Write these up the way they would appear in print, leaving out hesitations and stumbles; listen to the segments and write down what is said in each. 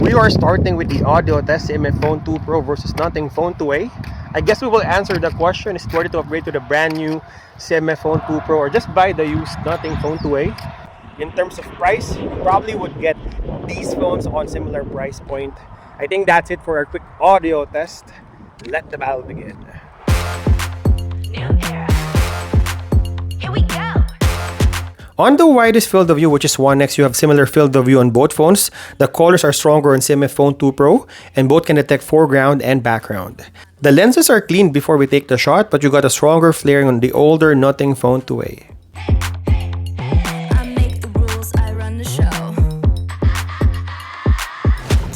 We are starting with the audio test CMF Phone 2 Pro versus Nothing Phone 2A. I guess we will answer the question, is it worth it to upgrade to the brand new CMF Phone 2 Pro or just buy the used Nothing Phone 2A? In terms of price, you probably would get these phones on similar price point. I think that's it for our quick audio test. Let the battle begin. New era. Here we go. On the widest field of view, which is 1x, you have similar field of view on both phones. The colors are stronger on CMF Phone 2 Pro, and both can detect foreground and background. The lenses are cleaned before we take the shot, but you got a stronger flaring on the older Nothing Phone 2A. I make the rules, I run the show.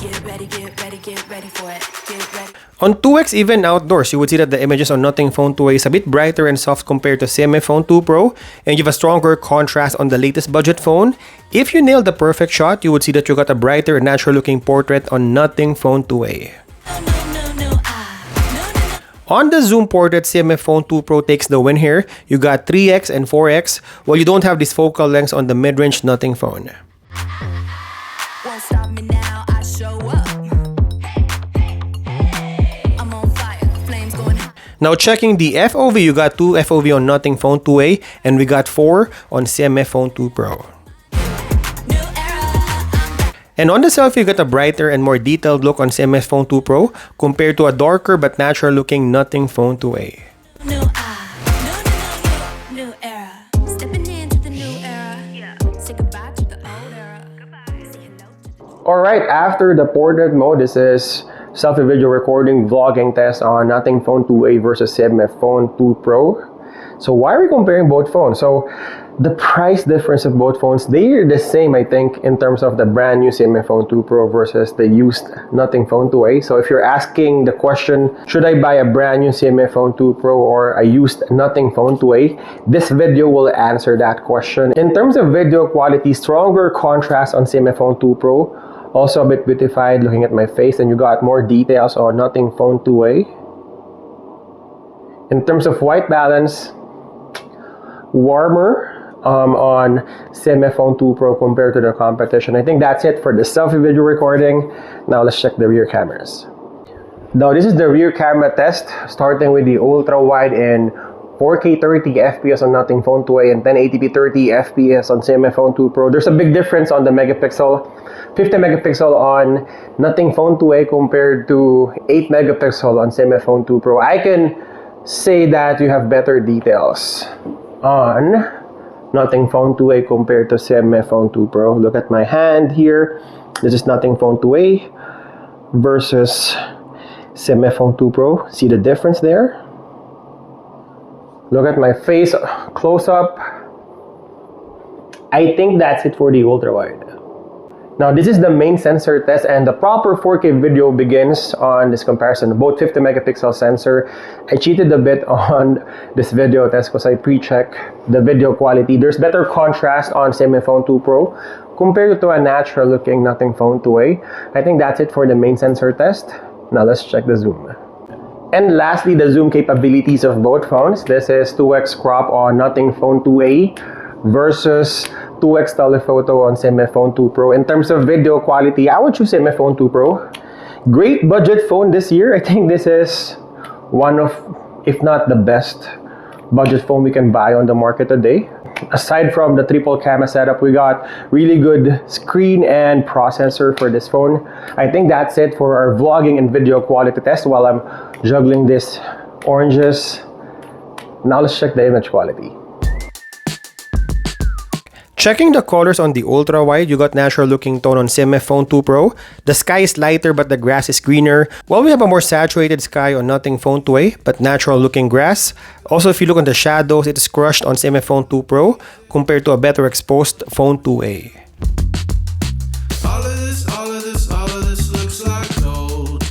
Get ready, get ready, get ready for it. Get ready. On 2x, even outdoors, you would see that the images on Nothing Phone 2A is a bit brighter and soft compared to CMF Phone 2 Pro, and you have a stronger contrast on the latest budget phone. If you nailed the perfect shot, you would see that you got a brighter and natural looking portrait on Nothing Phone 2A. On the zoom portrait, CMF Phone 2 Pro takes the win here. You got 3x and 4x, while you don't have these focal lengths on the mid-range Nothing Phone. Won't stop me now, I show up. I'm on fire, flames going high. Now checking the FOV, you got 2 FOV on Nothing Phone 2A, and we got 4 on CMF Phone 2 Pro. New era. And on the selfie, you got a brighter and more detailed look on CMF Phone 2 Pro compared to a darker but natural looking Nothing Phone 2A. New new era. Stepping into the new era. Say goodbye to the old era. Say hello to the Alright, after the portrait mode, this is selfie video recording vlogging test on Nothing Phone 2A versus CMF Phone 2 Pro. So why are we comparing both phones? So the price difference of both phones, they're the same, I think, in terms of the brand new CMF Phone 2 Pro versus the used Nothing Phone 2A. So if you're asking the question, should I buy a brand new CMF Phone 2 Pro or a used Nothing Phone 2A? This video will answer that question. In terms of video quality, stronger contrast on CMF Phone 2 Pro, also a bit beautified looking at my face, and you got more details on Nothing Phone 2A. In terms of white balance, warmer on CMF Phone 2 Pro compared to the competition. I think that's it for the selfie video recording. Now let's check the rear cameras. Now this is the rear camera test, starting with the ultra wide in 4K 30 FPS on Nothing Phone 2A and 1080p 30 FPS on CMF Phone 2 Pro. There's a big difference on the megapixel. 50 megapixel on Nothing Phone 2A compared to 8 megapixel on CMF Phone 2 Pro. I can say that you have better details on Nothing Phone 2A compared to CMF Phone 2 Pro. Look at my hand here. This is Nothing Phone 2A versus CMF Phone 2 Pro. See the difference there? Look at my face close up. I think that's it for the ultra wide. Now this is the main sensor test, and the proper 4K video begins on this comparison. Both 50 megapixel sensor. I cheated a bit on this video test because I pre-checked the video quality. There's better contrast on CMF Phone 2 Pro compared to a natural looking Nothing Phone 2A. I think that's it for the main sensor test. Now let's check the zoom. And lastly, the zoom capabilities of both phones. This is 2x crop on Nothing Phone 2A versus 2x telephoto on CMF Phone 2 Pro. In terms of video quality, I would choose CMF Phone 2 Pro. Great budget phone this year. I think this is one of, if not the best budget phone we can buy on the market today. Aside from the triple camera setup, we got really good screen and processor for this phone. I think that's it for our vlogging and video quality test while I'm juggling these oranges. Now let's check the image quality. Checking the colors on the ultra wide, you got natural looking tone on CMF Phone 2 Pro. The sky is lighter but the grass is greener. While we have a more saturated sky on Nothing Phone 2A but natural looking grass. Also, if you look on the shadows, it is crushed on CMF Phone 2 Pro compared to a better exposed Phone 2A. All of this looks like gold.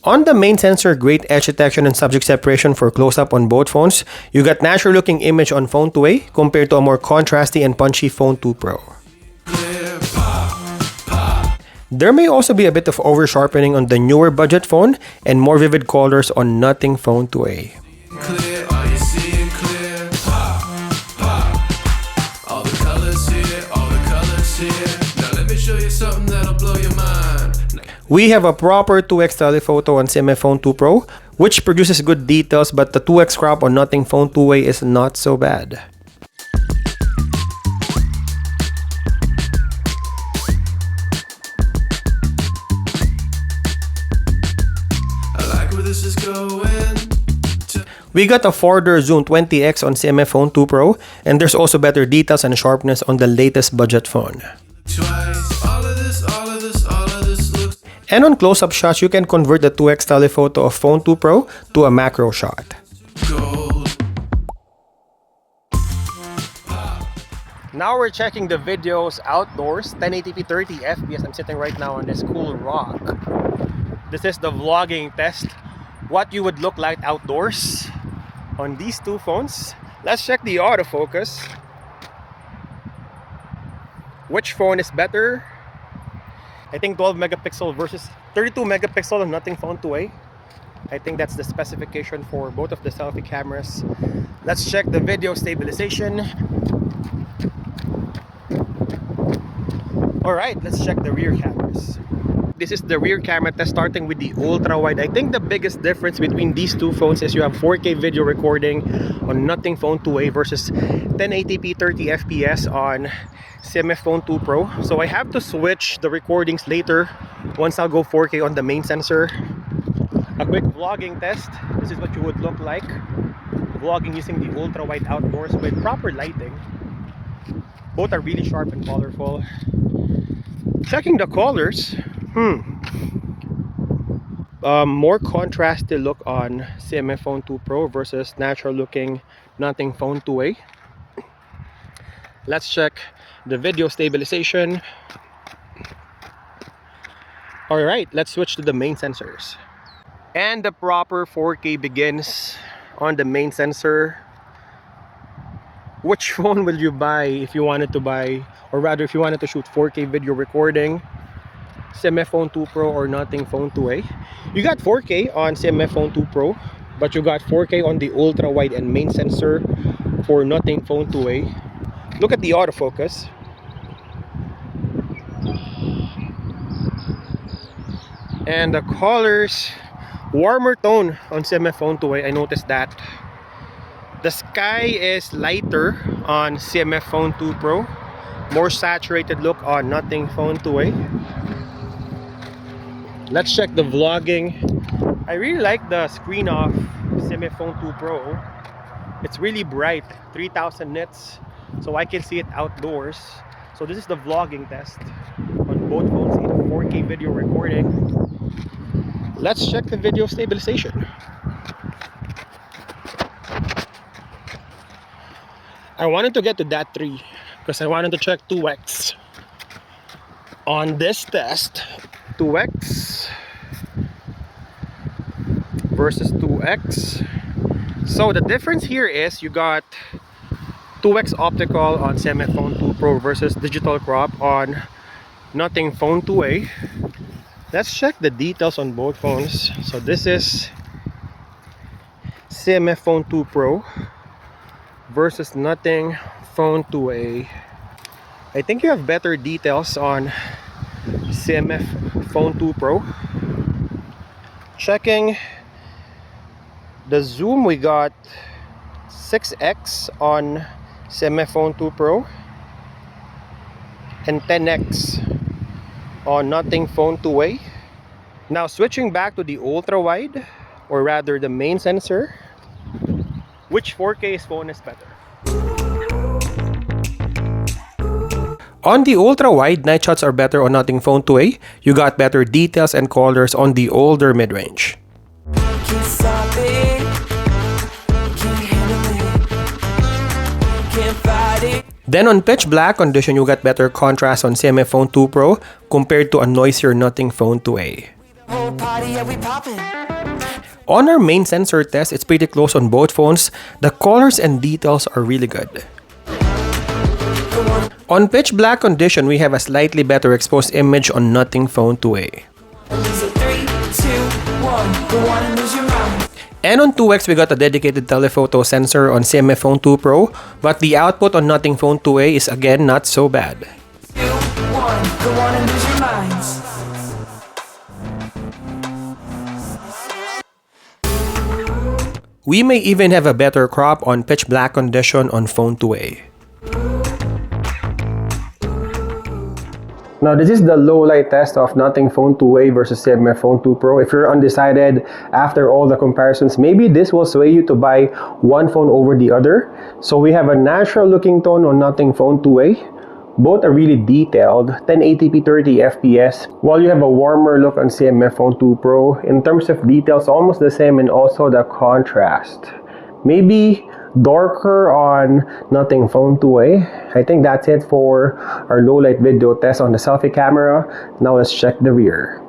On the main sensor, great edge detection and subject separation for close-up on both phones. You got natural looking image on Phone 2A compared to a more contrasty and punchy Phone 2 Pro. There may also be a bit of over-sharpening on the newer budget phone and more vivid colors on Nothing Phone 2A. Clear, are you seeing clear? All the colors here, all the colors here. Now let me show you something. something that'll blow your mind. We have a proper 2x telephoto on CMF Phone 2 Pro, which produces good details, but the 2x crop on Nothing Phone 2a is not so bad. I like where this is going. We got a 4-door zoom 20x on CMF Phone 2 Pro, and there's also better details and sharpness on the latest budget phone. Twice. All of this, all of this, all of this looks And on close-up shots, you can convert the 2x telephoto of Phone 2 Pro to a macro shot. gold. Now we're checking the videos outdoors, 1080p 30 FPS. I'm sitting right now on this cool rock. This is the vlogging test. What you would look like outdoors on these two phones. Let's check the autofocus. Which phone is better? I think 12 megapixel versus 32 megapixel on Nothing Phone 2a. I think that's the specification for both of the selfie cameras. Let's check the video stabilization. Alright, let's check the rear cameras. This is the rear camera test starting with the ultra wide. I think the biggest difference between these two phones is you have 4K video recording on Nothing Phone 2a versus 1080p 30 FPS on CMF Phone 2 Pro. So I have to switch the recordings later once I'll go 4K on the main sensor. A quick vlogging test. This is what you would look like vlogging using the ultra wide outdoors with proper lighting. Both are really sharp and colorful. Checking the colors. More contrasted look on CMF Phone 2 Pro versus natural looking Nothing Phone 2a. Let's check the video stabilization. Alright, let's switch to the main sensors. And the proper 4K begins on the main sensor. Which phone will you buy if you wanted to buy, or rather if you wanted to shoot 4K video recording? CMF Phone 2 Pro or Nothing Phone 2a? You got 4K on CMF Phone 2 Pro, but you got 4K on the ultra wide and main sensor for Nothing Phone 2a. Look at the autofocus. And the colors, warmer tone on CMF Phone 2a. I noticed that. The sky is lighter on CMF Phone 2 Pro. More saturated look on Nothing Phone 2a. Let's check the vlogging. I really like the screen of CMF Phone 2 Pro. It's really bright, 3000 nits, so I can see it outdoors. So this is the vlogging test on both phones in 4K video recording. Let's check the video stabilization. I wanted to get to that 3 because I wanted to check 2x. On this test, 2x versus 2x. So the difference here is you got 2x optical on CMF Phone 2 Pro versus digital crop on Nothing Phone 2a. Let's check the details on both phones. So this is CMF Phone 2 Pro versus Nothing Phone 2a. I think you have better details on CMF Phone 2 Pro. Checking the zoom, we got 6x on CMF Phone 2 Pro and 10x on Nothing Phone 2a. Now switching back to the ultra wide, or rather the main sensor, which 4K phone is better? On the ultra wide, night shots are better on Nothing Phone 2a. You got better details and colors on the older mid-range. Can't stop it, can't handle it, can't fight it. Then on pitch black condition, you got better contrast on CMF Phone 2 Pro compared to a noisier Nothing Phone 2a. Whole party, yeah, we poppin'. On our main sensor test, it's pretty close on both phones. The colors and details are really good. On pitch black condition, we have a slightly better exposed image on Nothing Phone 2a. So 3, 2, 1, go on and lose your mind. And on 2x, we got a dedicated telephoto sensor on CMF Phone 2 Pro, but the output on Nothing Phone 2a is again not so bad. 2, 1, one, go on and lose your minds. We may even have a better crop on pitch black condition on Phone 2a. Now this is the low light test of Nothing Phone 2a versus CMF Phone 2 Pro. If you're undecided after all the comparisons, maybe this will sway you to buy one phone over the other. So we have a natural looking tone on Nothing Phone 2a. Both are really detailed, 1080p 30 FPS, while you have a warmer look on CMF Phone 2 Pro. In terms of details, almost the same, and also the contrast. Maybe darker on Nothing Phone 2a. I think that's it for our low light video test on the selfie camera. Now let's check the rear.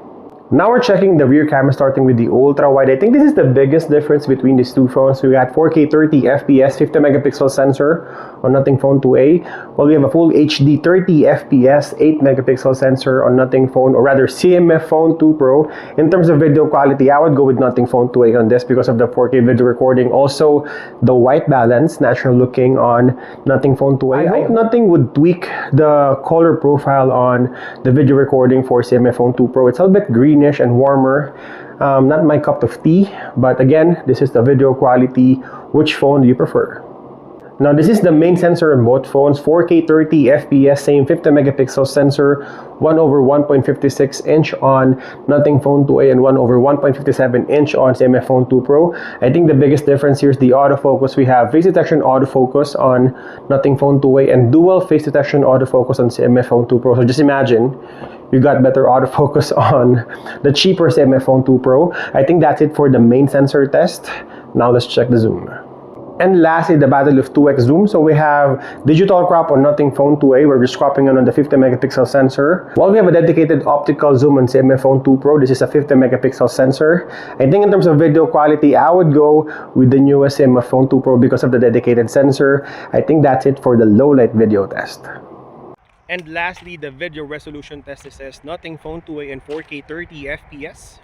Now we're checking the rear camera, starting with the ultra wide. I think this is the biggest difference between these two phones. We got 4K 30 FPS 50 megapixel sensor on Nothing Phone 2a, while we have a full HD 30 FPS 8 megapixel sensor on Nothing Phone, or rather CMF Phone 2 Pro. In terms of video quality, I would go with Nothing Phone 2a on this because of the 4K video recording. Also, the white balance, natural looking on Nothing Phone 2a. I hope Nothing would tweak the color profile on the video recording for CMF Phone 2 Pro. It's a little bit greenish and warmer. Not my cup of tea, but again, this is the video quality. Which phone do you prefer? Now this is the main sensor on both phones, 4K 30 FPS, same 50 megapixel sensor, 1/1.56 inch on Nothing Phone 2a and 1/1.57 inch on CMF Phone 2 Pro. I think the biggest difference here is the autofocus. We have face detection autofocus on Nothing Phone 2a and dual face detection autofocus on CMF Phone 2 Pro. So just imagine you got better autofocus on the cheaper CMF Phone 2 Pro. I think that's it for the main sensor test. Now let's check the zoom. And lastly, the battle of 2x zoom. So we have digital crop on Nothing Phone 2a. We're just cropping on the 50 megapixel sensor. While we have a dedicated optical zoom on CMF Phone 2 Pro, this is a 50 megapixel sensor. I think in terms of video quality, I would go with the newest CMF Phone 2 Pro because of the dedicated sensor. I think that's it for the low light video test. And lastly, the video resolution test. This is Nothing Phone 2a in 4K 30 FPS.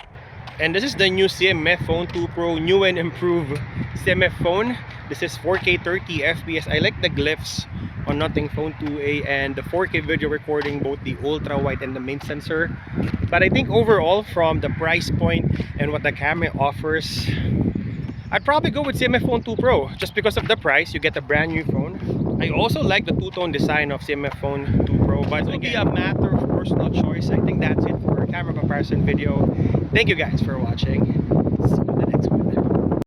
And this is the new CMF Phone 2 Pro, new and improved CMF phone. This is 4K 30 FPS. I like the glyphs on Nothing Phone 2a and the 4K video recording, both the ultra wide and the main sensor. But I think overall, from the price point and what the camera offers, I'd probably go with CMF Phone 2 Pro just because of the price. You get a brand new phone. I also like the two-tone design of CMF Phone 2 Pro, but it'll be a matter of personal choice. I think that's it for a camera comparison video. Thank you guys for watching. See you in the next one.